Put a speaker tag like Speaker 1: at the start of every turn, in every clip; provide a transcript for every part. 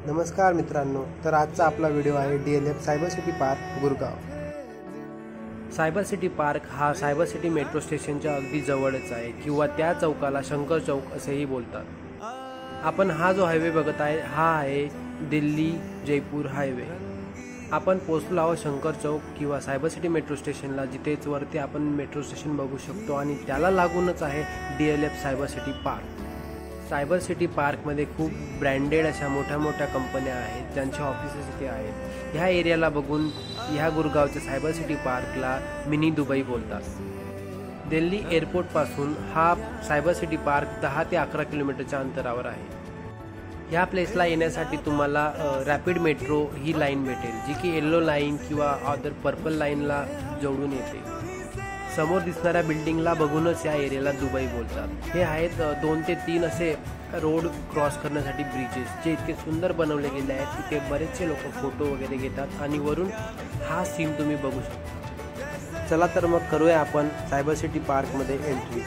Speaker 1: नमस्कार मित्रांनो, तर आजचा आपला व्हिडिओ आहे DLF cyber city park Gurgaon. Cyber city park हा सायबर सिटी मेट्रो स्टेशनच्या अगदी जवळच आहे किंवा त्या चौकाला शंकर चौक असेही बोलतात। आपण हा जो हायवे बघत आहे हा आहे दिल्ली जयपूर हायवे। आपण पोहोचलो आहोत शंकर चौक किंवा सायबर सिटी मेट्रो स्टेशनला, जिथेच वरती आपण मेट्रो स्टेशन बघू शकतो आणि त्याला लागूनच आहे DLF cyber city park. Cyber city पार्कमध्ये खूप ब्रँडेड अशा मोठ्या मोठ्या कंपन्या आहेत ज्यांचे ऑफिसेस इथे आहेत। ह्या एरियाला बघून ह्या गुरगावच्या सायबर सिटी पार्कला मिनी दुबई बोलतात। दिल्ली एअरपोर्टपासून हा सायबर सिटी पार्क 10 ते 11 किलोमीटरच्या अंतरावर आहे। ह्या प्लेसला येण्यासाठी तुम्हाला रॅपिड मेट्रो ही लाईन भेटेल, जी की येलो लाईन किंवा अदर पर्पल लाईनला जोडून येते। समोर दिसणाऱ्या बिल्डिंगला बघूनच या एरियाला दुबई बोलतात। हे आहेत 2 ते 3 असे रोड क्रॉस करण्यासाठी ब्रिजेस, जे इतके सुंदर बनवले गेले आहेत। इथे बरेचसे लोक फोटो वगैरे घेतात आणि वरून हा सीन तुम्ही बघू शकता। चला तर मग करूया आपण सायबर सिटी पार्कमध्ये एंट्री।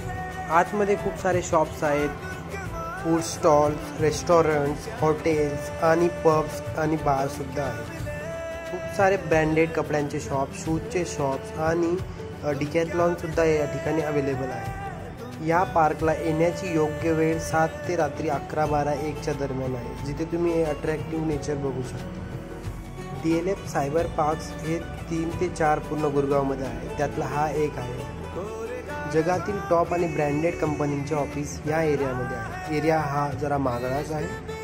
Speaker 1: आतमध्ये खूप सारे शॉप्स आहेत, फूड स्टॉल्स, रेस्टॉरंट्स, हॉटेल्स आणि पब्स आणि बार सुद्धा आहेत। खूप सारे ब्रँडेड कपड्यांचे शॉप, शूजचे शॉप्स आणि डिकॅथलॉन सुद्धा या ठिकाणी अवेलेबल आहे। या पार्कला येण्याची योग्य वेळ 7 ते रात्री 11, 12, 1च्या दरम्यान आहे, जिथे तुम्ही अट्रॅक्टिव्ह नेचर बघू शकता। DLF सायबर पार्क्स हे 3 ते 4 पूर्ण गुरगावमध्ये आहे, त्यातला हा एक आहे। जगातील टॉप आणि ब्रँडेड कंपनींचे ऑफिस या एरियामध्ये आहे। एरिया हा जरा मागळाच आहे।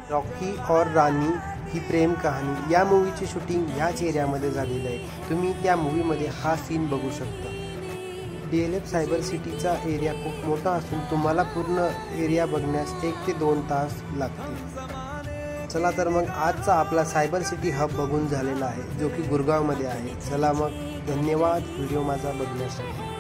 Speaker 1: रॉकी और रानी ही प्रेम कहाणी या मूवीची शूटिंग ह्याच एरियामध्ये झालेली आहे। तुम्ही त्या मूवीमध्ये हा सीन बघू शकता। DLF सायबर सिटीचा एरिया खूप मोठा असून तुम्हाला पूर्ण एरिया बघण्यास 1 ते 2 तास लागतील। चला तर मग आजचा आपला सायबर सिटी हब बघून झालेला आहे, जो की गुरगावमध्ये आहे। चला मग, धन्यवाद व्हिडिओ माझा बघण्यासाठी।